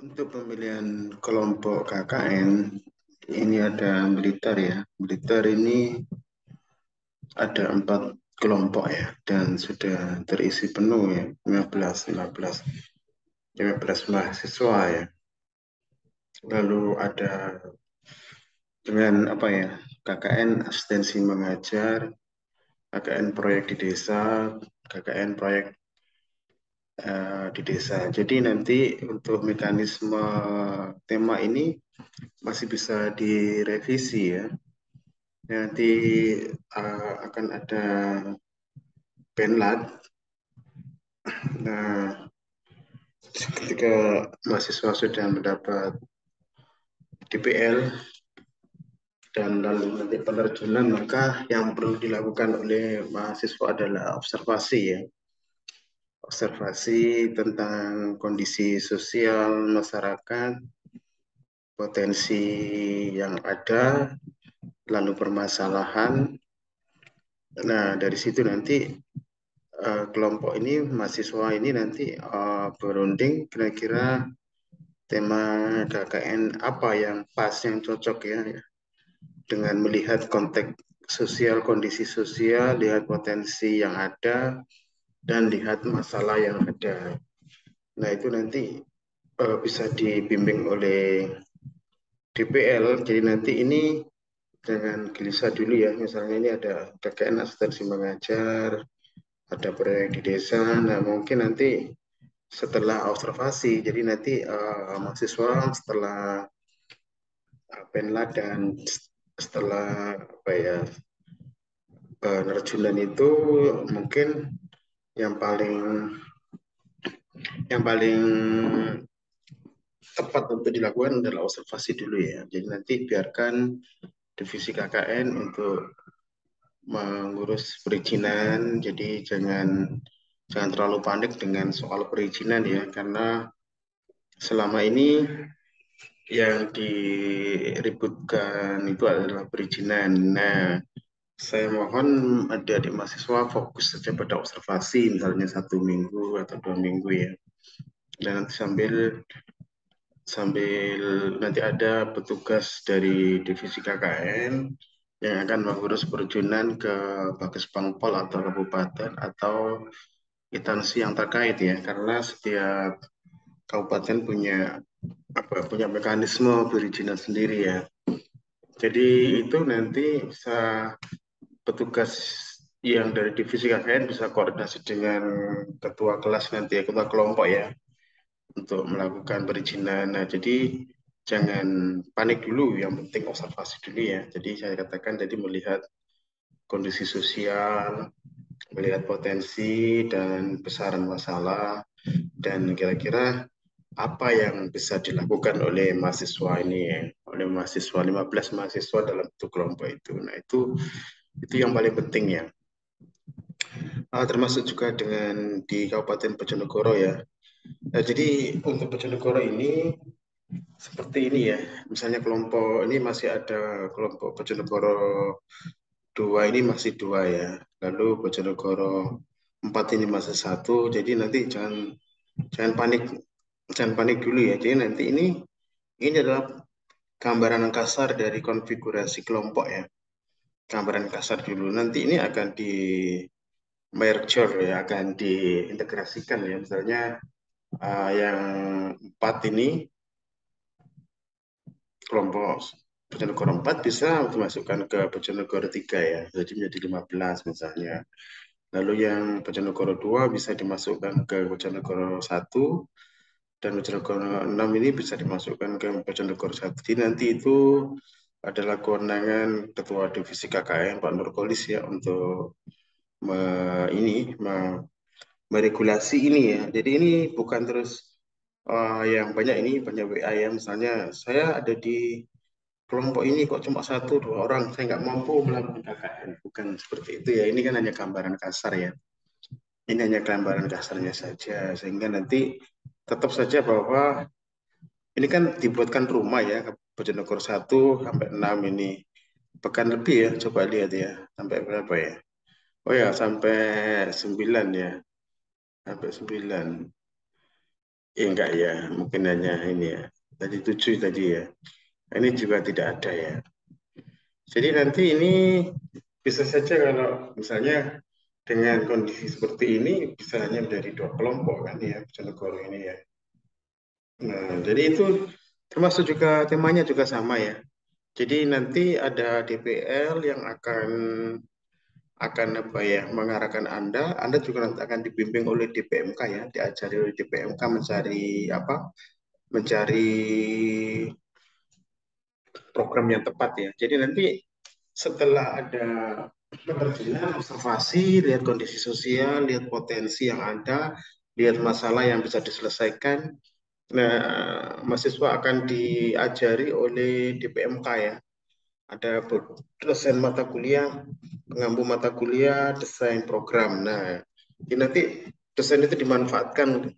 Untuk pemilihan kelompok KKN, ini ada Blitar ya. Blitar ini ada 4 kelompok ya, dan sudah terisi penuh ya, 15 mahasiswa ya. Lalu ada dengan apa ya, KKN asistensi mengajar, KKN proyek di desa, KKN proyek di desa. Jadi nanti untuk mekanisme tema ini masih bisa direvisi ya. Nanti akan ada penlat. Nah, ketika mahasiswa sudah mendapat DPL dan lalu nanti penerjunan, maka yang perlu dilakukan oleh mahasiswa adalah observasi ya. Observasi tentang kondisi sosial masyarakat, potensi yang ada, lalu permasalahan. Nah, dari situ nanti kelompok ini, mahasiswa ini nanti berunding kira-kira tema KKN apa yang pas, yang cocok ya, dengan melihat konteks sosial, kondisi sosial, lihat potensi yang ada, dan lihat masalah yang ada. Nah, itu nanti bisa dibimbing oleh DPL. Jadi nanti ini jangan gelisah dulu ya. Misalnya ini ada KKN asistensi mengajar, ada proyek di desa. Nah, mungkin nanti setelah observasi, jadi nanti mahasiswa setelah penlat dan setelah apa ya, penerjunan itu mungkin yang paling yang paling tepat untuk dilakukan adalah observasi dulu ya. Jadi nanti biarkan divisi KKN untuk mengurus perizinan. Jadi jangan jangan terlalu panik dengan soal perizinan ya, karena selama ini yang diributkan itu adalah perizinan. Nah, saya mohon adik-adik mahasiswa fokus saja pada observasi, misalnya 1 minggu atau 2 minggu ya. Dan nanti sambil sambil nanti ada petugas dari divisi KKN yang akan mengurus perizinan ke Bages Pangpol atau kabupaten atau instansi yang terkait ya, karena setiap kabupaten punya mekanisme perizinan sendiri ya. Jadi itu nanti bisa petugas yang dari divisi KKN bisa koordinasi dengan ketua kelas nanti ya, ketua kelompok ya, untuk melakukan perizinan. Nah, jadi jangan panik dulu, yang penting observasi dulu ya. Jadi saya katakan tadi melihat kondisi sosial, melihat potensi dan besaran masalah, dan kira-kira apa yang bisa dilakukan oleh mahasiswa ini ya, oleh mahasiswa 15 mahasiswa dalam satu kelompok itu. Nah, itu yang paling penting ya. Termasuk juga dengan di Kabupaten Bojonegoro ya. Nah, jadi untuk Bojonegoro ini seperti ini ya. Misalnya kelompok ini masih ada kelompok Bojonegoro 2 ini masih 2 ya. Lalu Bojonegoro 4 ini masih 1. Jadi nanti jangan jangan panik jangan panik dulu ya. Jadi nanti ini adalah gambaran kasar dari konfigurasi kelompok ya. Gambaran kasar dulu. Nanti ini akan di merger ya, akan diintegrasikan ya. Misalnya yang 4 ini, kelompok Bojonegoro 4 bisa dimasukkan ke Bojonegoro 3 ya, jadi menjadi 15 misalnya. Lalu yang Bojonegoro 2 bisa dimasukkan ke Bojonegoro 1, dan Bojonegoro 6 ini bisa dimasukkan ke Bojonegoro 1. Jadi nanti itu adalah kewenangan Ketua Divisi KKN Pak Nurkolis ya, untuk meregulasi ini ya. Jadi ini bukan terus yang banyak, ini banyak WA ya. Misalnya saya ada di kelompok ini kok cuma 1 2 orang, saya nggak mampu melakukan KKN. Bukan seperti itu ya. Ini kan hanya gambaran kasar ya. Ini hanya gambaran kasarnya saja, sehingga nanti tetap saja bahwa ini kan dibuatkan rumah ya, Bojonegoro 1 sampai 6 ini. Pekan lebih ya, coba lihat ya. Sampai berapa ya? Oh ya, sampai 9 ya. Sampai 9. enggak ya, mungkin hanya ini ya. Tadi 7 tadi ya. Ini juga tidak ada ya. Jadi nanti ini bisa saja kalau misalnya dengan kondisi seperti ini bisa hanya menjadi dua kelompok kan ya, Bojonegoro ini ya. Nah, jadi itu termasuk juga temanya juga sama ya. Jadi nanti ada DPL yang akan apa ya mengarahkan Anda. Anda juga nanti akan dibimbing oleh DPMK ya, diajari oleh DPMK mencari apa? Mencari program yang tepat ya. Jadi nanti setelah ada penerjemahan, observasi, lihat kondisi sosial, lihat potensi yang ada, lihat masalah yang bisa diselesaikan. Nah, mahasiswa akan diajari oleh DPMK ya. Ada dosen mata kuliah, pengampu mata kuliah, desain program. Nah, ini nanti desain itu dimanfaatkan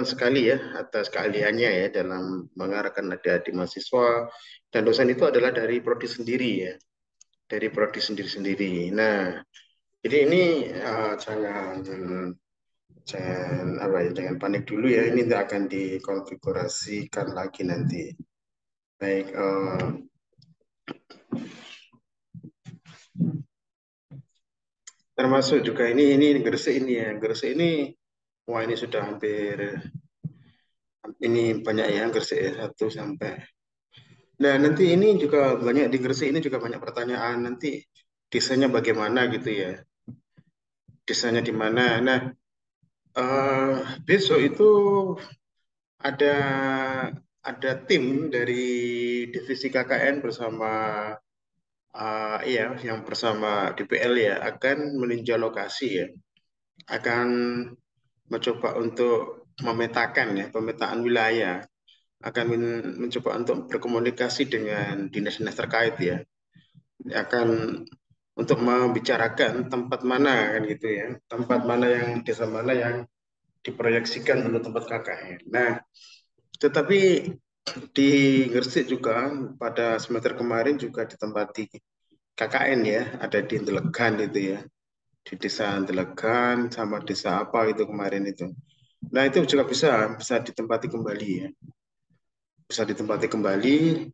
sekali ya atas keahliannya ya dalam mengarahkan adik-adik mahasiswa, dan dosen itu adalah dari prodi sendiri ya, dari prodi sendiri-sendiri. Nah, jadi ini jangan jangan apa ya, jangan panik dulu ya, ini tidak akan dikonfigurasikan lagi nanti. Baik, termasuk juga ini Gresik ini ya, Gresik ini wah ini sudah hampir ini banyak ya Gresik ya, 1 sampai. Nah, nanti ini juga banyak di Gresik ini juga banyak pertanyaan nanti desainnya bagaimana gitu ya. Desainnya di mana. Nah, eh, besok itu ada tim dari divisi KKN bersama iya yang bersama DPL ya akan meninjau lokasi ya. Akan mencoba untuk memetakan ya, pemetaan wilayah. Akan mencoba untuk berkomunikasi dengan dinas-dinas terkait ya. Akan untuk membicarakan tempat mana kan gitu ya, tempat mana yang desa mana yang diproyeksikan untuk tempat KKN. Nah, tetapi di Gresik juga pada semester kemarin juga ditempati KKN ya, ada di Delegan itu ya, di desa Delegan sama desa apa itu kemarin itu. Nah, itu juga bisa bisa ditempati kembali ya, bisa ditempati kembali.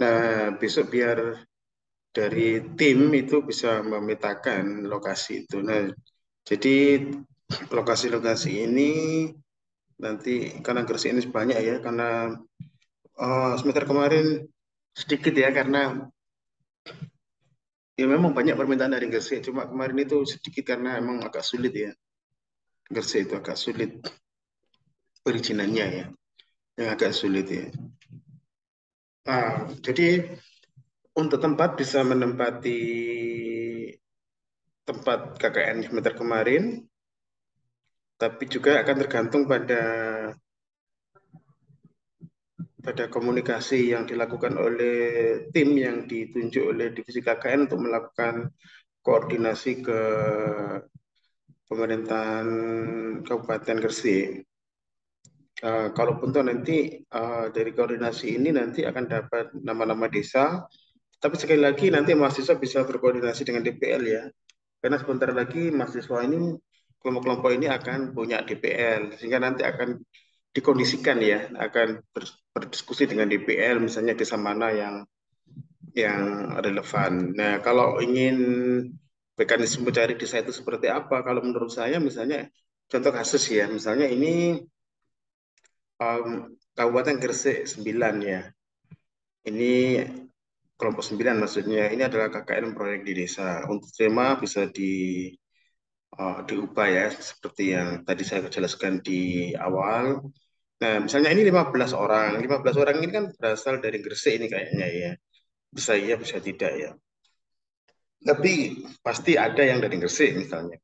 Nah, besok biar dari tim itu bisa memetakan lokasi itu. Nah, jadi lokasi-lokasi ini nanti karena Gresik ini banyak ya, karena semester kemarin sedikit ya, karena ya memang banyak permintaan dari Gresik. Cuma kemarin itu sedikit karena emang agak sulit ya. Gresik itu agak sulit perizinannya ya, yang agak sulit ya. Jadi untuk tempat bisa menempati tempat KKN semester kemarin, tapi juga akan tergantung pada komunikasi yang dilakukan oleh tim yang ditunjuk oleh divisi KKN untuk melakukan koordinasi ke pemerintahan Kabupaten Gresik. Kalaupun toh nanti dari koordinasi ini nanti akan dapat nama-nama desa, tapi sekali lagi nanti mahasiswa bisa berkoordinasi dengan DPL ya, karena sebentar lagi mahasiswa ini kelompok-kelompok ini akan punya DPL, sehingga nanti akan dikondisikan ya, akan berdiskusi dengan DPL, misalnya desa mana yang relevan. Nah, kalau ingin mekanisme cari desa itu seperti apa? Kalau menurut saya, misalnya contoh kasus ya, misalnya ini Kabupaten Gresik 9 ya. Ini kelompok 9 maksudnya. Ini adalah KKN proyek di desa. Untuk tema bisa diubah ya, seperti yang tadi saya jelaskan di awal. Nah, misalnya ini 15 orang. 15 orang ini kan berasal dari Gresik ini kayaknya ya. Bisa iya, bisa tidak ya. Tapi pasti ada yang dari Gresik misalnya.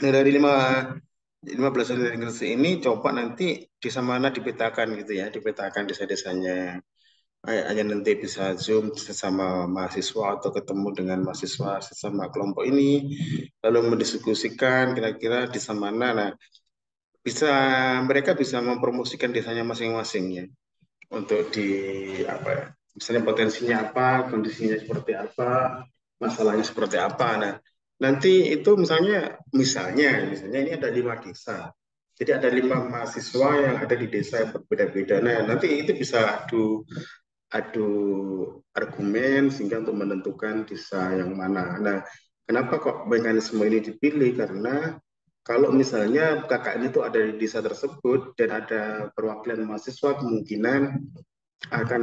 Nah, dari 15 orang dari Gresik ini coba nanti desa mana dipetakan gitu ya, dipetakan desa-desanya. Hanya nanti bisa Zoom sesama mahasiswa atau ketemu dengan mahasiswa sesama kelompok ini, lalu mendiskusikan kira-kira desa mana. Nah, bisa mereka bisa mempromosikan desanya masing-masing ya, untuk di apa ya, misalnya potensinya apa, kondisinya seperti apa, masalahnya seperti apa. Nah, nanti itu misalnya misalnya ini ada 5 desa. Jadi ada 5 mahasiswa yang ada di desa yang berbeda-beda. Nah, nanti itu bisa adu argumen sehingga untuk menentukan desa yang mana. Nah, kenapa kok mekanisme ini dipilih? Karena kalau misalnya KKN itu ada di desa tersebut dan ada perwakilan mahasiswa, kemungkinan akan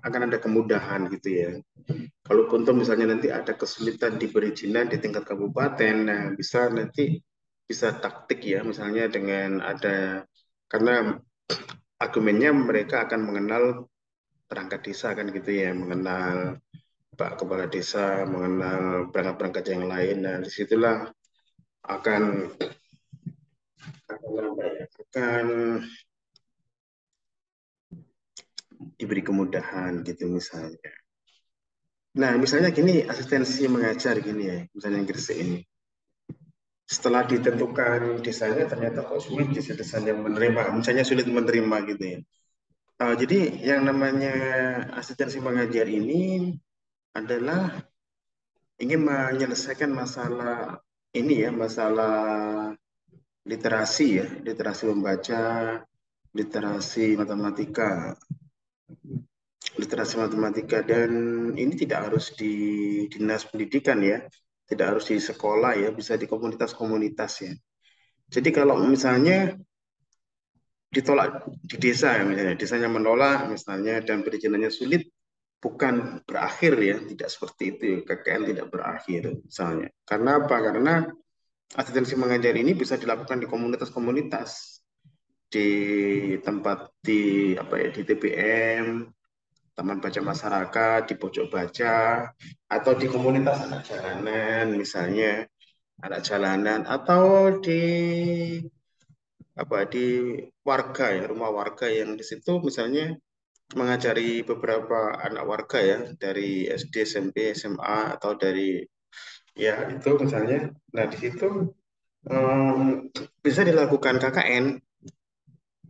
ada kemudahan gitu ya. Kalaupun tuh misalnya nanti ada kesulitan di perizinan di tingkat kabupaten, nah bisa nanti bisa taktik ya, misalnya dengan ada karena argumennya mereka akan mengenal perangkat desa kan gitu ya, mengenal Pak Kepala Desa, mengenal perangkat-perangkat yang lain. Nah, disitulah akan akan diberi kemudahan gitu misalnya. Nah, misalnya gini, asistensi mengajar gini ya, misalnya yang Gresik ini. Setelah ditentukan desanya ternyata kok sulit desanya menerima, misalnya sulit menerima gitu ya. Jadi yang namanya asistensi mengajar ini adalah ingin menyelesaikan masalah ini ya, masalah literasi ya, literasi membaca, literasi matematika, literasi matematika dan ini tidak harus di dinas pendidikan ya, tidak harus di sekolah ya, bisa di komunitas-komunitas ya. Jadi kalau misalnya ditolak di desa ya misalnya, desanya menolak misalnya dan perizinannya sulit, bukan berakhir ya, tidak seperti itu ya, KKN tidak berakhir misalnya. Karena apa? Karena asistensi mengajar ini bisa dilakukan di komunitas-komunitas, di tempat di apa ya di TPM, taman baca masyarakat, di pojok baca, atau di komunitas anak jalanan misalnya, anak jalanan atau di apa di warga ya, rumah warga yang di situ misalnya mengajari beberapa anak warga ya dari SD, SMP, SMA atau dari ya itu misalnya. Nah, di situ bisa dilakukan KKN.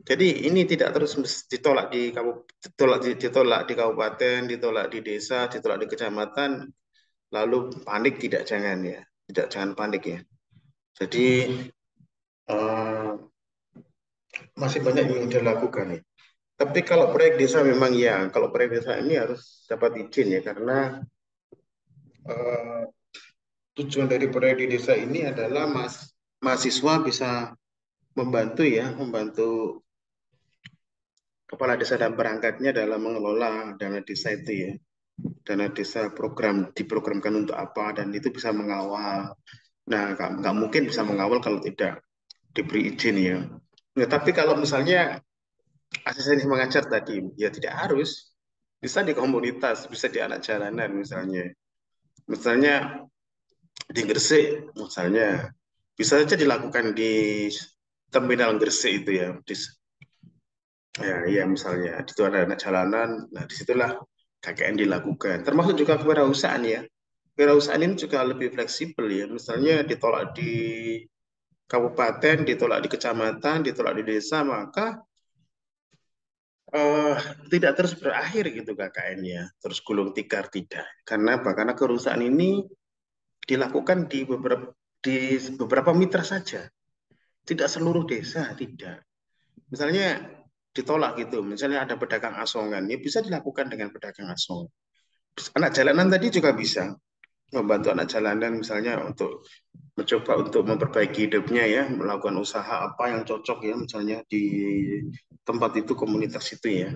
Jadi ini tidak terus ditolak di ditolak di kabupaten, ditolak di desa, ditolak di kecamatan, lalu panik tidak, jangan ya. Tidak, jangan panik ya. Jadi eh, masih banyak yang dilakukan ya. Tapi kalau proyek desa memang ya, kalau proyek desa ini harus dapat izin ya karena eh, tujuan dari proyek di desa ini adalah mahasiswa bisa membantu ya, membantu kepala desa dan perangkatnya dalam mengelola dana desa itu ya. Dana desa diprogramkan untuk apa dan itu bisa mengawal. Nah, nggak mungkin bisa mengawal kalau tidak diberi izin ya. Nah, tapi kalau misalnya asistensi mengajar tadi, ya tidak harus. Bisa di komunitas, bisa di anak jalanan misalnya. Misalnya di Gresik, misalnya bisa saja dilakukan di terminal Gresik itu ya. Ya, ya misalnya di situ ada anak jalanan, nah disitulah KKN dilakukan. Termasuk juga kewirausahaan ya. Kewirausahaan ini juga lebih fleksibel ya. Misalnya ditolak di kabupaten, ditolak di kecamatan, ditolak di desa, maka eh, tidak terus berakhir gitu KKN-nya. Terus gulung tikar tidak. Karena apa? Karena kerusakan ini dilakukan di beberapa mitra saja. Tidak seluruh desa, tidak. Misalnya ditolak gitu, misalnya ada pedagang asongan, ya bisa dilakukan dengan pedagang asongan. Anak jalanan tadi juga bisa membantu anak jalanan misalnya untuk mencoba untuk memperbaiki hidupnya ya, melakukan usaha apa yang cocok ya, misalnya di tempat itu, komunitas itu ya.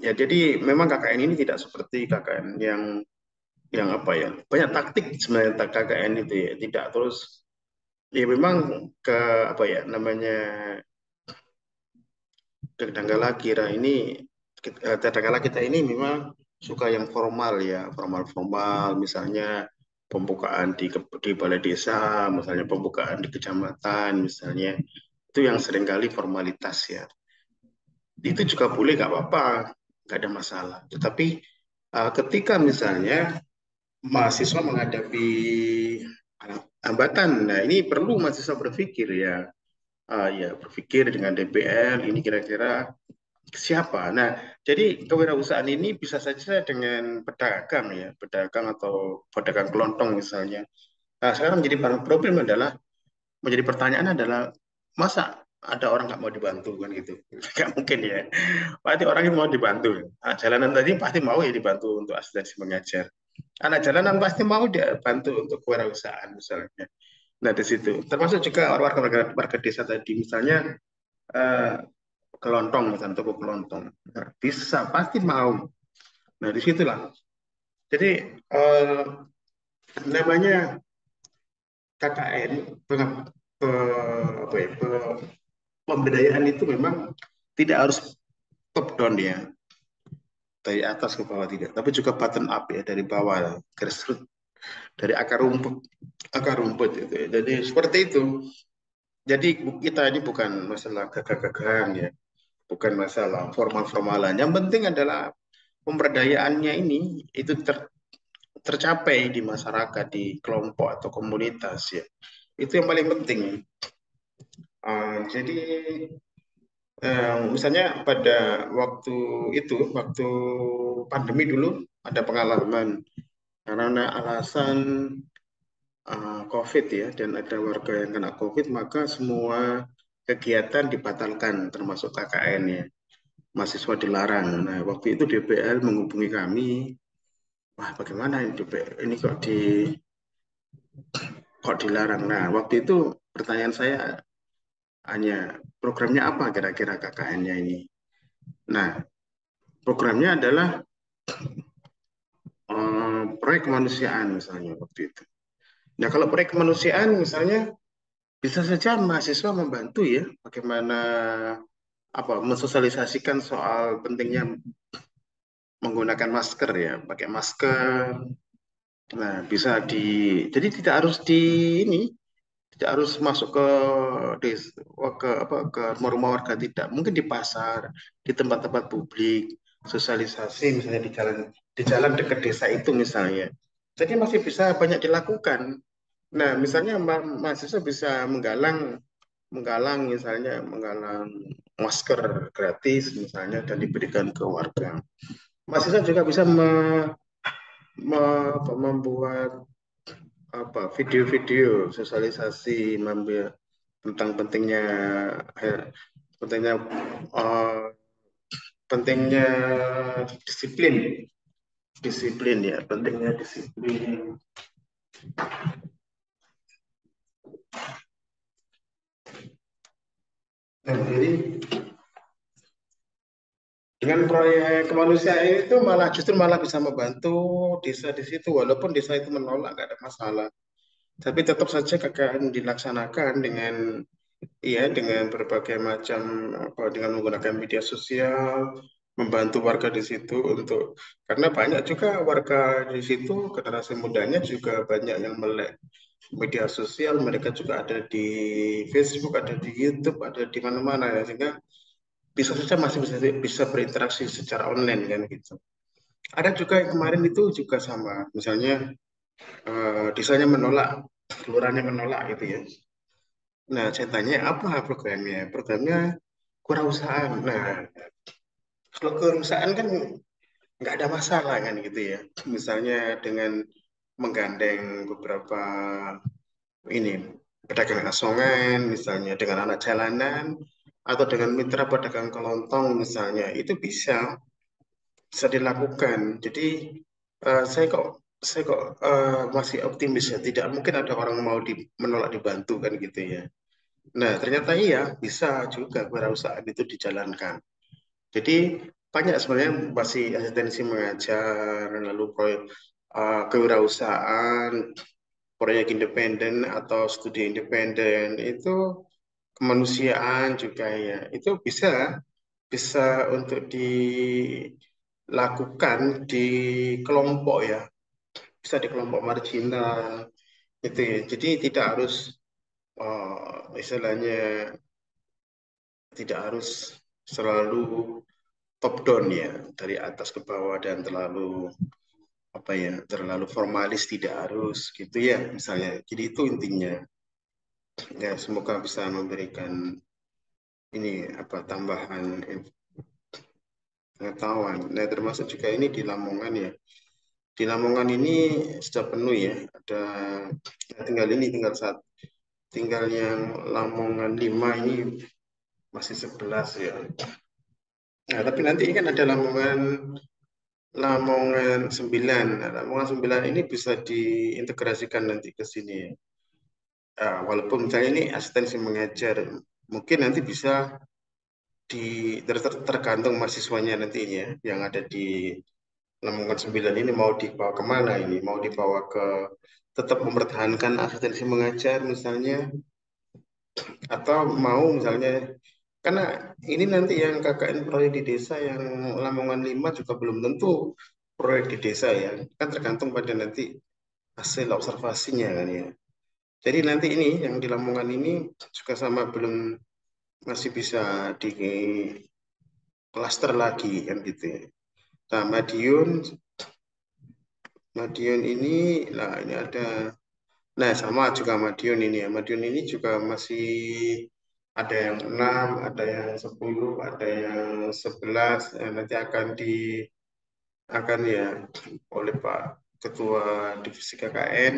Ya, jadi memang KKN ini tidak seperti KKN yang apa ya, banyak taktik sebenarnya KKN itu ya, tidak terus ya memang ke apa ya namanya kadangkala kira ini kadangkala kita ini memang suka yang formal ya, formal-formal misalnya pembukaan di balai desa, misalnya pembukaan di kecamatan misalnya. Itu yang seringkali formalitas ya. Itu juga boleh, nggak apa-apa, nggak ada masalah. Tetapi ketika misalnya mahasiswa menghadapi hambatan, nah ini perlu mahasiswa berpikir ya. Ya berpikir dengan DPR ini kira-kira siapa. Nah, jadi kewirausahaan ini bisa saja dengan pedagang ya, pedagang atau pedagang kelontong misalnya. Nah, sekarang menjadi problem adalah menjadi pertanyaan adalah, masa ada orang nggak mau dibantu kan gitu? Nggak mungkin ya. Pasti orang yang mau dibantu. Nah, jalanan tadi pasti mau ya dibantu untuk asistensi mengajar. Anak jalanan pasti mau dia bantu untuk kewirausahaan misalnya. Nah di situ termasuk juga warga desa tadi misalnya eh, kelontong misalnya toko kelontong. Nah, bisa pasti mau. Nah disitulah. Jadi eh, namanya KKN apa ya, pemberdayaan itu memang tidak harus top down ya, dari atas ke bawah tidak, tapi juga bottom up ya, dari bawah, grassroots, dari akar rumput itu ya. Jadi seperti itu. Jadi kita ini bukan masalah gagah-gagahan ya, bukan masalah formal-formalan. Yang penting adalah pemberdayaannya ini itu tercapai di masyarakat, di kelompok atau komunitas ya. Itu yang paling penting. Jadi misalnya pada waktu waktu pandemi dulu ada pengalaman karena alasan COVID ya, dan ada warga yang kena COVID, maka semua kegiatan dibatalkan, termasuk KKN ya. Mahasiswa dilarang. Nah, waktu itu DPL menghubungi kami, wah bagaimana ini DPL, ini kok dilarang. Nah, waktu itu pertanyaan saya hanya, programnya apa kira-kira KKN-nya ini? Nah, programnya adalah proyek kemanusiaan misalnya waktu itu. Nah, kalau proyek kemanusiaan misalnya bisa saja mahasiswa membantu ya, bagaimana mensosialisasikan soal pentingnya menggunakan masker ya, pakai masker. Nah, bisa jadi tidak harus ini, tidak harus masuk ke ke rumah-rumah warga, tidak. Mungkin di pasar, di tempat-tempat publik, sosialisasi misalnya di jalan dekat desa itu misalnya. Jadi masih bisa banyak dilakukan. Nah, misalnya mahasiswa bisa menggalang menggalang misalnya menggalang masker gratis misalnya dan diberikan ke warga. Mahasiswa juga bisa membuat video-video sosialisasi tentang eh, pentingnya eh, pentingnya disiplin disiplin ya, pentingnya disiplin. Nah, jadi dengan proyek kemanusiaan itu justru malah bisa membantu desa di situ, walaupun desa itu menolak, nggak ada masalah. Tapi tetap saja KKN dilaksanakan dengan berbagai macam dengan menggunakan media sosial, membantu warga di situ karena banyak juga warga di situ, generasi mudanya juga banyak yang melek media sosial, mereka juga ada di Facebook, ada di YouTube, ada di mana-mana ya, sehingga bisa saja masih bisa berinteraksi secara online kan gitu. Ada juga yang kemarin itu juga sama, misalnya desanya menolak, kelurahannya menolak gitu ya. Nah, saya tanya apa programnya? Programnya kewirausahaan. Nah, kalau kewirausahaan kan nggak ada masalah kan gitu ya. Misalnya dengan menggandeng beberapa ini pedagang asongan, misalnya dengan anak jalanan, atau dengan mitra pedagang kelontong misalnya, itu bisa dilakukan. Jadi saya kok masih optimis ya. Tidak mungkin ada orang mau menolak dibantu kan gitu ya. Nah, ternyata iya, bisa juga kewirausahaan itu dijalankan. Jadi banyak sebenarnya masih asistensi mengajar, lalu proyek kewirausahaan, proyek independen atau studi independen, itu kemanusiaan juga ya. Itu bisa bisa untuk dilakukan di kelompok ya, bisa di kelompok marginal itu ya. Jadi tidak harus istilahnya tidak harus selalu top down ya, dari atas ke bawah, dan terlalu formalis, tidak harus gitu ya misalnya. Jadi itu intinya ya, semoga bisa memberikan ini tambahan pengetahuan. Nah, termasuk juga ini di Lamongan ya, di Lamongan ini sudah penuh ya, tinggal satu tinggal yang Lamongan 5 ini masih 11 ya. Nah, tapi nanti ini kan ada Lamongan 9. Nah, Lamongan 9 ini bisa diintegrasikan nanti ke sini. Walaupun misalnya ini asistensi mengajar, mungkin nanti bisa tergantung mahasiswanya nantinya yang ada di Lamongan 9 ini mau dibawa kemana ini? Mau dibawa ke tetap mempertahankan asistensi mengajar misalnya, atau mau misalnya karena ini nanti yang KKN proyek di desa yang Lamongan 5 juga belum tentu proyek di desa ya. Kan tergantung pada nanti hasil observasinya kan ya. Jadi nanti ini yang di Lamongan ini juga sama belum masih bisa di klaster lagi kan gitu ya. Nah, Madiun ini, nah ini ada, nah sama juga Madiun ini ya. Madiun ini juga masih ada yang 6, ada yang 10, ada yang 11. Nanti akan ya oleh Pak Ketua Divisi KKN.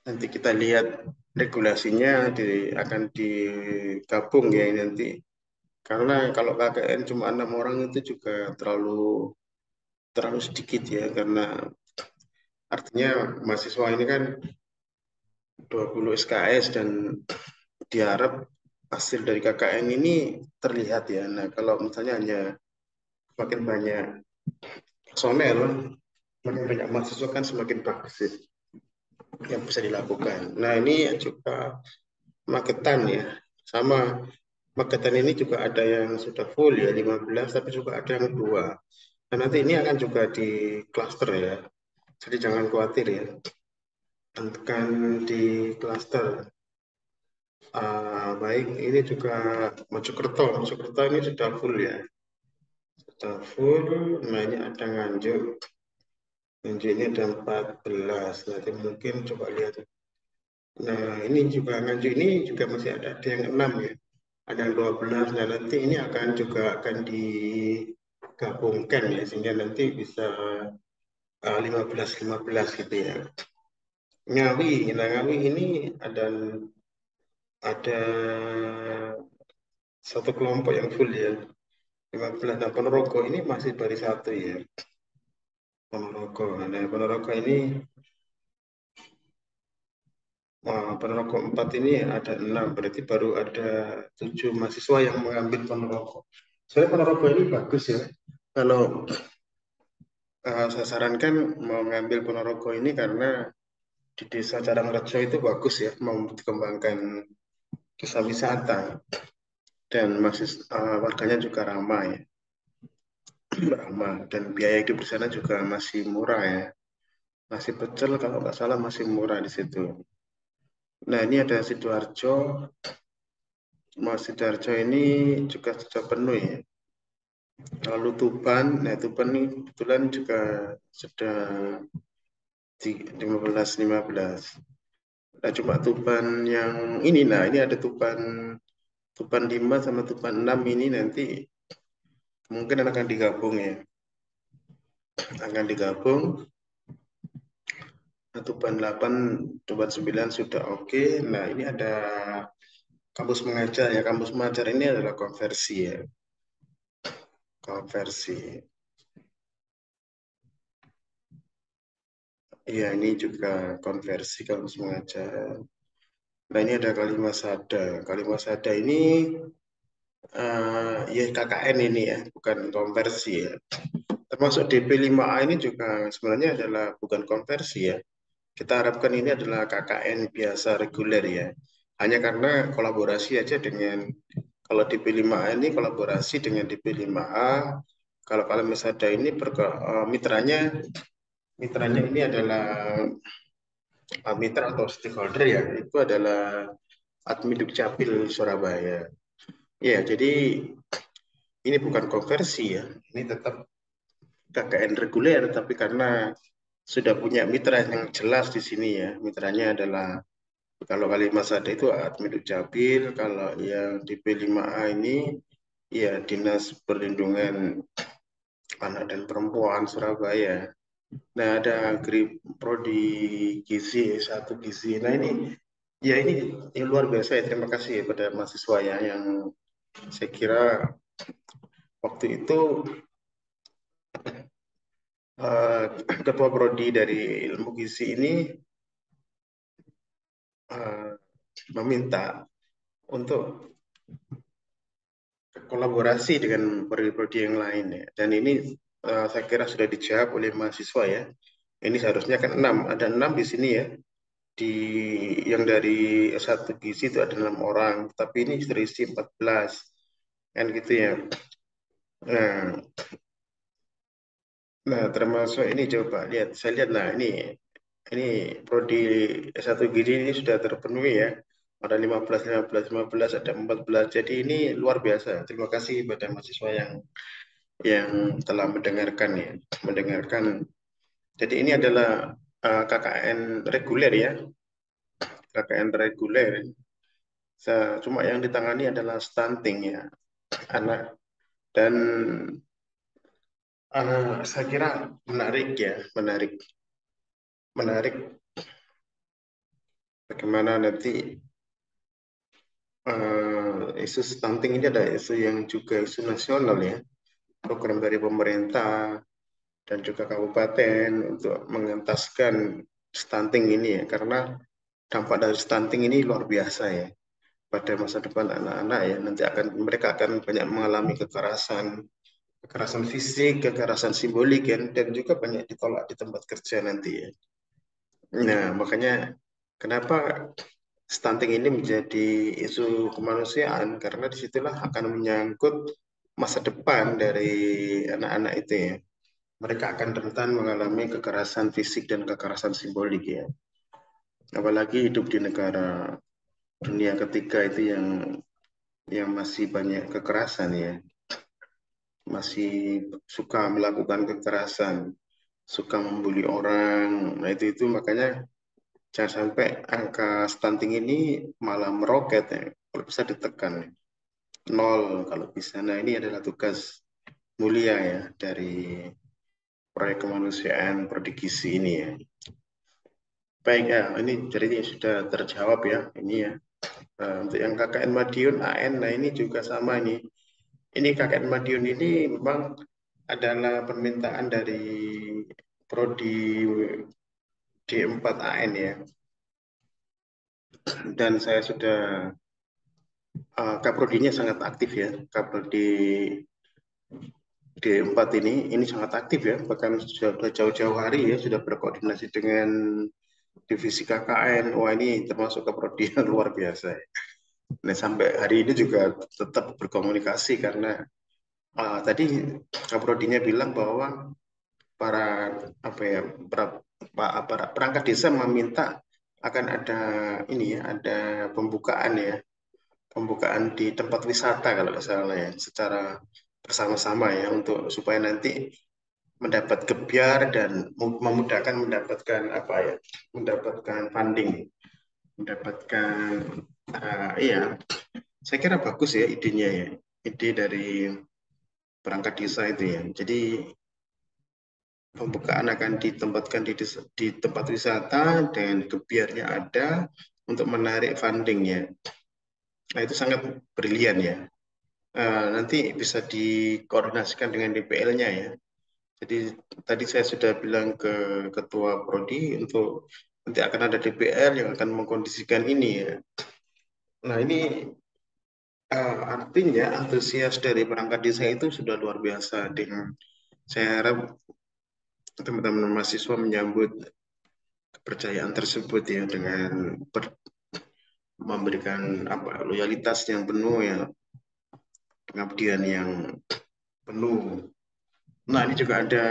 Nanti kita lihat regulasinya akan digabung ya ini nanti. Karena kalau KKN cuma 6 orang itu juga terlalu terlalu sedikit ya, karena artinya mahasiswa ini kan 20 SKS dan diharap hasil dari KKN ini terlihat ya. Nah, kalau misalnya hanya semakin banyak personel, semakin banyak mahasiswa kan semakin bagus sih yang bisa dilakukan. Nah, ini juga Magetan ya. Sama Magetan ini juga ada yang sudah full ya 15, tapi juga ada yang 2. Nah, nanti ini akan juga di cluster ya. Jadi jangan khawatir ya. Akan di cluster. Baik, ini juga Mojokerto. Mojokerto ini sudah full ya. Sudah full. Nah, ini ada Nganjuk. Nganjuk ini ada 14. Nanti mungkin coba lihat. Nah, ini juga Nganjuk ini juga masih ada yang 6 ya. Ada yang 12. Nah, nanti ini akan digabungkan ya. Sehingga nanti bisa 15-15 gitu ya. Ngawi. Nah, Ngawi ini ada satu kelompok yang full ya. 15. Nah, Ponorogo ini masih baru satu ya. Ponorogo. Nah, Ponorogo ini, Ponorogo 4 ini ada 6. Berarti baru ada 7 mahasiswa yang mengambil Ponorogo. Soalnya Ponorogo ini bagus ya. Kalau saya sarankan mau ngambil Ponorogo ini karena di Desa Carangrejo itu bagus ya. Mau dikembangkan desa wisata. Dan warganya juga ramah ya. Ramah. Dan biaya hidup di sana juga masih murah ya. Nasi pecel kalau nggak salah masih murah di situ. Nah, ini ada Sidoarjo. Mas Sidoarjo ini juga sudah penuh ya. Lalu Tuban, nah Tuban ini kebetulan juga sudah di 15-15. Nah, cuma Tuban yang ini, nah ini ada Tuban 5 sama Tuban 6 ini nanti mungkin akan digabung ya. Akan digabung. Nah, Tuban 8, Tuban 9 sudah oke. Nah, ini ada kampus mengajar ya. Kampus mengajar ini adalah konversi ya. Konversi. Iya, ini juga konversi kampus mengajar. Nah, ini ada Kalimasada. Kalimasada ini ya KKN ini ya, bukan konversi ya. Termasuk DP5A ini juga sebenarnya adalah bukan konversi ya. Kita harapkan ini adalah KKN biasa reguler ya. Hanya karena kolaborasi aja dengan, kalau DP5A ini kolaborasi dengan DP5A, kalau Kalimasada ini mitranya ini adalah mitra atau stakeholder ya, itu adalah Admin Dukcapil Surabaya. Ya, jadi ini bukan konversi ya, ini tetap KKN reguler, tapi karena sudah punya mitra yang jelas di sini ya, mitranya adalah kalau Kalimasada itu Admin Dukcapil, kalau yang di P5A ini ya Dinas Perlindungan Anak dan Perempuan Surabaya. Nah, ada Prodi Gizi, satu Gizi. Nah, ini Ya ini luar biasa ya. Terima kasih ya pada mahasiswa ya yang saya kira waktu itu eh, ketua prodi dari ilmu gizi ini eh, meminta untuk kolaborasi dengan prodi-prodi yang lain ya. Dan ini saya kira sudah dijawab oleh mahasiswa ya. Ini seharusnya kan enam, ada enam di sini ya. Di yang dari S1 gizi itu ada 6 orang, tapi ini terisi 14 kan gitu ya. Nah, nah termasuk ini coba lihat, saya lihat nah ini prodi S1 gizi ini sudah terpenuhi ya. Ada 15, 15, 15, ada 14. Jadi ini luar biasa. Terima kasih pada mahasiswa yang telah mendengarkan ya, mendengarkan. Jadi ini adalah KKN reguler ya, KKN reguler. Cuma yang ditangani adalah stunting ya, anak. Dan saya kira menarik ya, menarik, menarik bagaimana nanti isu stunting ini ada isu yang juga isu nasional ya, program dari pemerintah dan juga kabupaten untuk mengentaskan stunting ini ya, karena dampak dari stunting ini luar biasa ya pada masa depan anak-anak ya, nanti mereka akan banyak mengalami kekerasan, kekerasan fisik, kekerasan simbolik ya, dan juga banyak ditolak di tempat kerja nanti ya. Nah, makanya kenapa stunting ini menjadi isu kemanusiaan, karena disitulah akan menyangkut masa depan dari anak-anak itu ya. Mereka akan rentan mengalami kekerasan fisik dan kekerasan simbolik ya. Apalagi hidup di negara dunia ketiga itu yang masih banyak kekerasan ya, masih suka melakukan kekerasan, suka membuli orang. Nah itu makanya jangan sampai angka stunting ini malah meroket ya. Kalau bisa ditekan nol kalau bisa. Nah ini adalah tugas mulia ya dari proyek kemanusiaan Prodikisi ini ya. Baik ya, ini jadi sudah terjawab ya ini ya. Untuk yang KKN Madiun AN, nah ini juga sama ini. Ini KKN Madiun ini memang adalah permintaan dari Prodi D4 AN ya. Dan saya sudah Kaprodinya sangat aktif ya. Kaprodi D4 ini sangat aktif ya. Bahkan sudah jauh-jauh hari ya sudah berkoordinasi dengan divisi KKN. Wah ini termasuk kaprodi yang luar biasa ya. Nah, sampai hari ini juga tetap berkomunikasi karena tadi kaprodinya bilang bahwa para apa ya para perangkat desa meminta akan ada ini ya, ada pembukaan ya, pembukaan di tempat wisata kalau nggak salah ya, secara bersama-sama ya untuk supaya nanti mendapat gebyar dan memudahkan mendapatkan apa ya, mendapatkan funding, mendapatkan iya, saya kira bagus ya idenya ya, ide dari perangkat desa itu ya. Jadi pembukaan akan ditempatkan di tempat wisata dan gebyarnya ada untuk menarik fundingnya. Nah itu sangat brilian ya. Nanti bisa dikoordinasikan dengan DPL-nya ya. Jadi tadi saya sudah bilang ke Ketua Prodi untuk nanti akan ada DPL yang akan mengkondisikan ini ya. Nah ini artinya antusias dari perangkat desa itu sudah luar biasa. Dengan saya harap teman-teman mahasiswa menyambut kepercayaan tersebut ya dengan memberikan apa loyalitas yang penuh ya, pengabdian yang penuh. Nah ini juga ada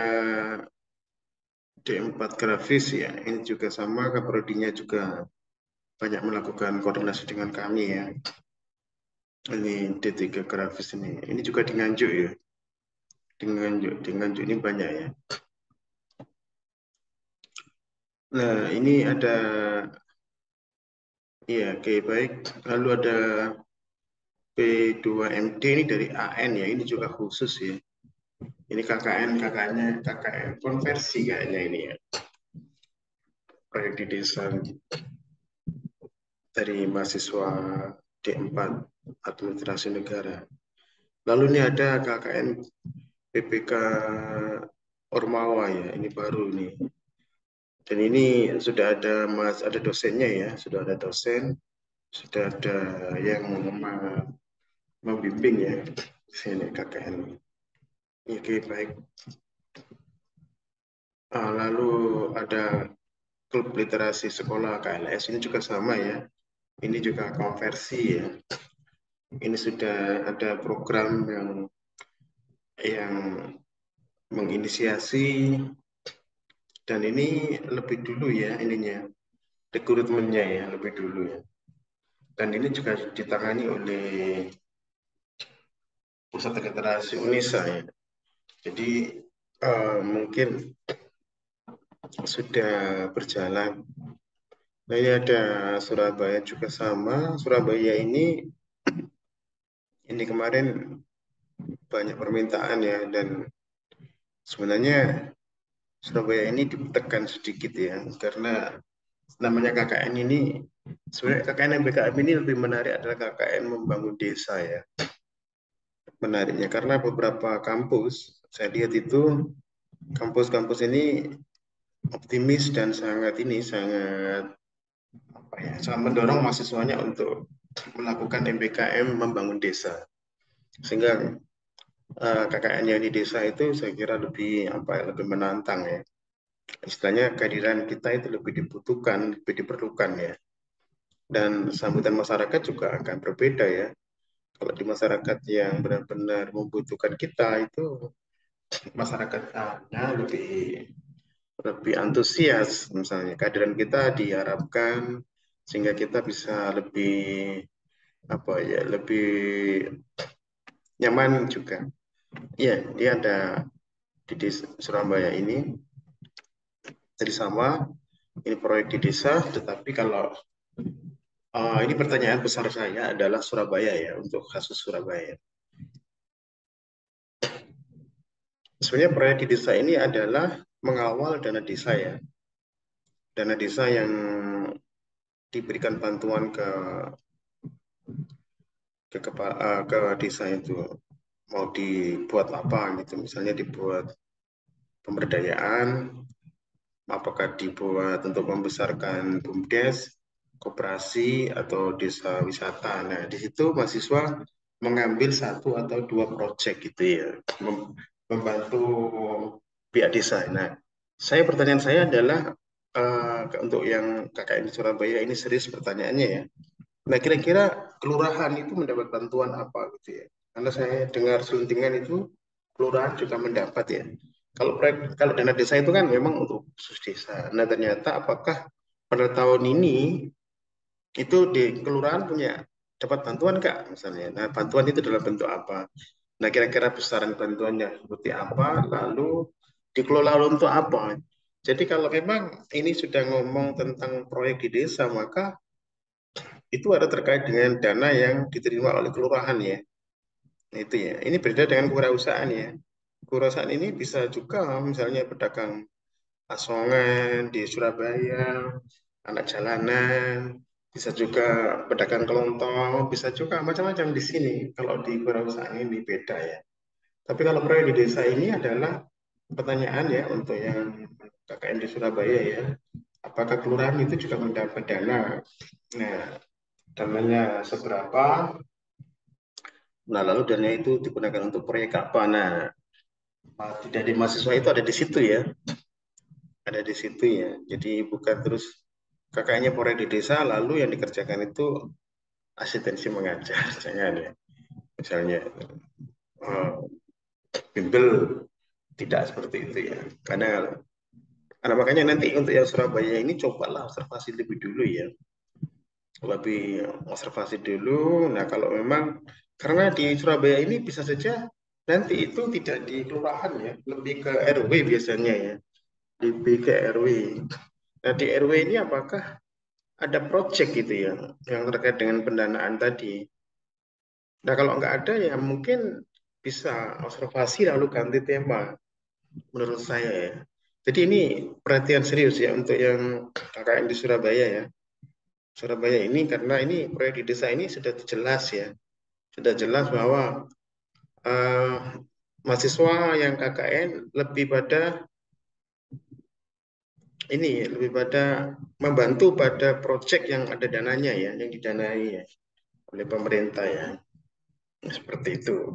D4 grafis ya, ini juga sama kaprodinya juga banyak melakukan koordinasi dengan kami ya. Ini D3 grafis ini juga di Nganjuk ya, di Nganjuk ini banyak ya. Nah ini ada ya oke baik, lalu ada P2MD ini dari AN ya, ini juga khusus ya. Ini KKN-nya KKN konversi kayaknya ini ya. Proyek di desa. dari mahasiswa D4 Administrasi Negara. Lalu ini ada KKN PPK Ormawa ya, ini baru nih. Dan ini sudah ada dosennya ya, sudah ada dosen, sudah ada yang membimbing ya sini KKN. Oke, baik. Lalu ada klub literasi sekolah KLS ini juga sama ya. Ini juga konversi ya. Ini sudah ada program yang menginisiasi, dan ini lebih dulu ya ininya, rekrutmennya ya lebih dulu ya. Dan ini juga ditangani oleh Pusat Literasi Unisa ya. Jadi mungkin sudah berjalan. Nah ini ada Surabaya juga sama. Surabaya ini kemarin banyak permintaan ya, dan sebenarnya Surabaya ini ditekan sedikit ya, karena namanya KKN ini, sebenarnya KKN MBKM ini lebih menarik adalah KKN membangun desa ya. Menariknya karena beberapa kampus, saya lihat itu kampus-kampus ini optimis dan sangat sangat mendorong mahasiswanya untuk melakukan MBKM membangun desa. Sehingga KKN yang di desa itu saya kira lebih menantang ya. Istilahnya kehadiran kita itu lebih dibutuhkan, lebih diperlukan ya. Dan sambutan masyarakat juga akan berbeda ya. Kalau di masyarakat yang benar-benar membutuhkan kita itu masyarakatnya lebih antusias, misalnya kehadiran kita diharapkan sehingga kita bisa lebih nyaman juga. Ya, dia ada di Surabaya ini jadi sama, ini proyek di desa, tetapi kalau ini pertanyaan besar saya adalah Surabaya ya, untuk kasus Surabaya. Sebenarnya proyek di desa ini adalah mengawal dana desa ya. Dana desa yang diberikan bantuan ke desa itu. Mau dibuat apa gitu, misalnya dibuat pemberdayaan, apakah dibuat untuk membesarkan BUMDes, koperasi, atau desa wisata. Nah, di situ mahasiswa mengambil satu atau dua proyek gitu ya, membantu pihak desa. Nah, pertanyaan saya adalah untuk yang KKN di Surabaya ini serius pertanyaannya ya. Nah, kira-kira kelurahan itu mendapat bantuan apa gitu ya? Karena saya dengar selentingan itu kelurahan juga mendapat ya. Kalau dana desa itu kan memang untuk khusus desa. Nah, ternyata apakah pada tahun ini itu di kelurahan punya dapat bantuan Kak misalnya. Nah, bantuan itu dalam bentuk apa? Nah, kira-kira besaran bantuannya seperti apa? Lalu dikelola untuk apa? Jadi kalau memang ini sudah ngomong tentang proyek di desa, maka itu ada terkait dengan dana yang diterima oleh kelurahan ya. Nah, itu ya. Ini berbeda dengan kewirausahaan ya. Kewirausahaan ini bisa juga misalnya pedagang asongan di Surabaya, anak jalanan, bisa juga pedagang kelontong, bisa juga macam-macam di sini. Kalau di kewirausahaan ini beda ya. Tapi kalau proyek di desa ini adalah pertanyaan ya untuk yang KKN di Surabaya ya. Apakah kelurahan itu juga mendapat dana? Nah, dananya seberapa? Nah, lalu dana itu digunakan untuk proyek apa? Nah, dari mahasiswa itu ada di situ ya. Ada di situ ya. Jadi bukan terus kakaknya proyek di desa, lalu yang dikerjakan itu asistensi mengajar. Jangan ya. Misalnya, uh, bimbel, tidak seperti itu ya. Karena makanya nanti untuk yang Surabaya ini cobalah observasi lebih dulu ya. Lebih observasi dulu. Nah, kalau memang karena di Surabaya ini bisa saja nanti itu tidak di kelurahan ya, lebih ke RW biasanya ya, lebih ke RW. Nah, di RW ini apakah ada project gitu ya, yang terkait dengan pendanaan tadi. Nah, kalau nggak ada ya mungkin bisa observasi lalu ganti tema, menurut saya ya. Jadi ini perhatian serius ya untuk yang KKN di Surabaya ya. Surabaya ini karena ini proyek di desa ini sudah jelas ya, sudah jelas bahwa eh, mahasiswa yang KKN lebih pada ini lebih pada membantu pada proyek yang ada dananya ya, yang didanai ya, oleh pemerintah ya, seperti itu.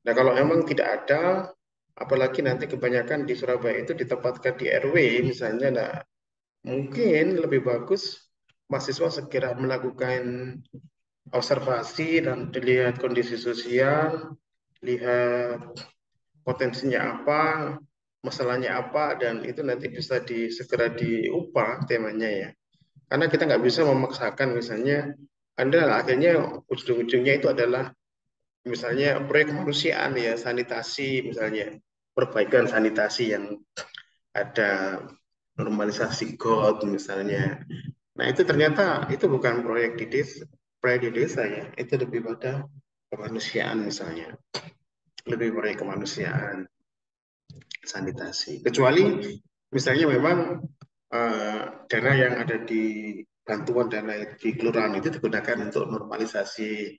Nah kalau memang tidak ada, apalagi nanti kebanyakan di Surabaya itu ditempatkan di RW misalnya, nah mungkin lebih bagus mahasiswa segera melakukan observasi dan dilihat kondisi sosial, lihat potensinya apa, masalahnya apa, dan itu nanti bisa segera diubah temanya ya. Karena kita nggak bisa memaksakan misalnya, Anda akhirnya ujung-ujungnya itu adalah misalnya proyek kemanusiaan ya, sanitasi misalnya, perbaikan sanitasi yang ada normalisasi got misalnya. Nah itu ternyata itu bukan proyek di desa ya, itu lebih pada kemanusiaan misalnya, lebih proyek kemanusiaan, sanitasi. Kecuali misalnya memang dana yang ada di bantuan dana di kelurahan itu digunakan untuk normalisasi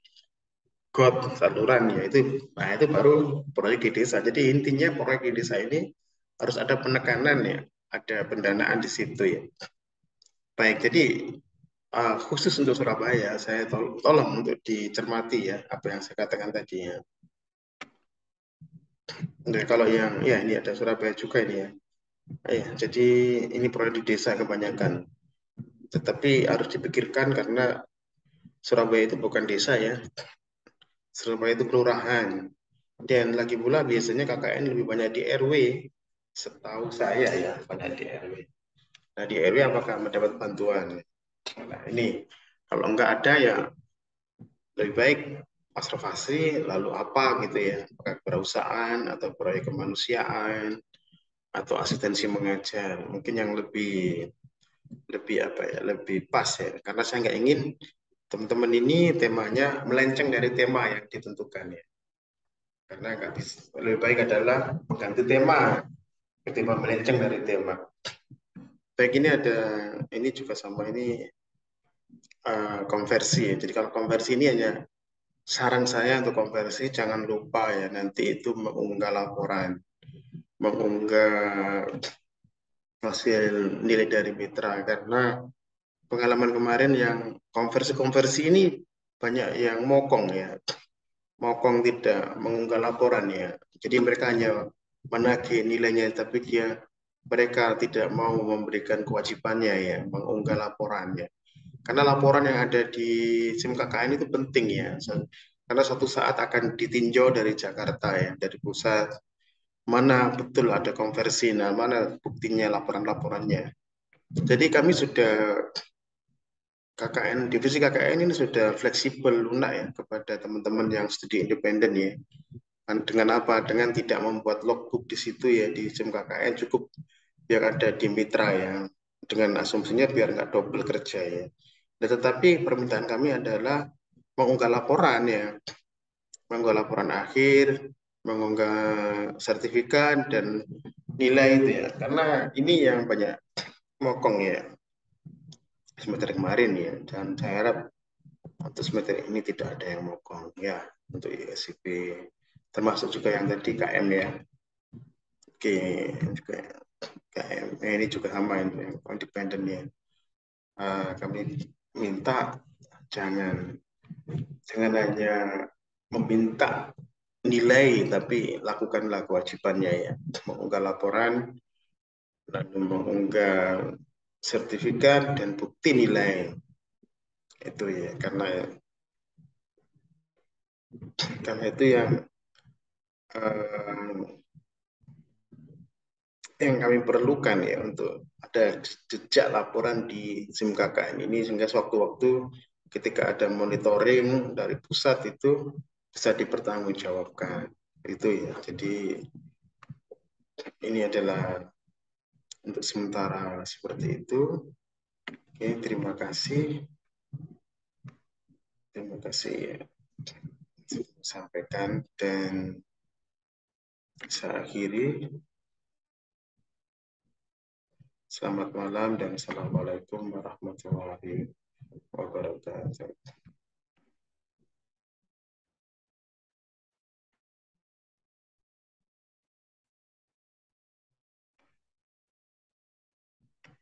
got saluran ya itu, nah itu baru proyek di desa. Jadi intinya proyek di desa ini harus ada penekanan ya, ada pendanaan di situ ya. Baik, jadi khusus untuk Surabaya saya tolong untuk dicermati ya apa yang saya katakan tadi ya. Nah, kalau yang ya ini ada Surabaya juga ini ya. Ya, jadi ini proyek di desa kebanyakan. Tetapi harus dipikirkan karena Surabaya itu bukan desa ya. Surabaya itu kelurahan. Dan lagi pula biasanya KKN lebih banyak di RW. Setahu saya ya, banyak di RW. Nah, di RW apakah mendapat bantuan? Nah, ini kalau enggak ada ya lebih baik observasi lalu apa gitu ya. Apakah perusahaan atau proyek kemanusiaan atau asistensi mengajar. Mungkin yang lebih lebih apa ya, lebih pas ya. Karena saya nggak ingin teman-teman ini temanya melenceng dari tema yang ditentukan ya. Karena nggak bisa, lebih baik adalah mengganti tema ketimbang melenceng dari tema. Baik ini ada, ini juga sama ini konversi ya. Jadi kalau konversi ini hanya saran saya untuk konversi jangan lupa ya nanti itu mengunggah laporan, mengunggah hasil nilai dari mitra karena pengalaman kemarin yang konversi-konversi ini banyak yang mokong ya, mokong tidak mengunggah laporan ya. Jadi mereka hanya menagih nilainya, tapi mereka tidak mau memberikan kewajibannya ya, mengunggah laporannya. Karena laporan yang ada di SIM KKN itu penting ya, karena suatu saat akan ditinjau dari Jakarta ya, dari pusat, mana betul ada konversi, nah mana buktinya laporan-laporannya. Jadi kami sudah KKN, divisi KKN ini sudah fleksibel lunak ya kepada teman-teman yang studi independen ya. Dengan apa? Dengan tidak membuat logbook di situ ya di SIM KKN cukup biar ada di mitra ya. Dengan asumsinya biar nggak double kerja ya. Nah, tetapi permintaan kami adalah mengunggah laporan ya, mengunggah laporan akhir, mengunggah sertifikat dan nilai itu ya. Karena ini yang banyak mokong ya semester kemarin ya. Dan saya harap untuk semester ini tidak ada yang mokong ya untuk ISIP termasuk juga yang tadi KM ya. Oke, juga KM. Ini juga sama ini yang independen ya. Kami minta jangan jangan hanya meminta nilai tapi lakukanlah kewajibannya ya. Mengunggah laporan dan mengunggah sertifikat dan bukti nilai itu ya karena itu eh, yang kami perlukan ya untuk ada jejak laporan di SIM KKN ini sehingga sewaktu-waktu ketika ada monitoring dari pusat itu bisa dipertanggungjawabkan itu ya. Jadi ini adalah untuk sementara seperti itu. Oke, terima kasih ya sampaikan dan saya akhiri. Selamat malam dan assalamualaikum warahmatullahi wabarakatuh. wabarakatuh.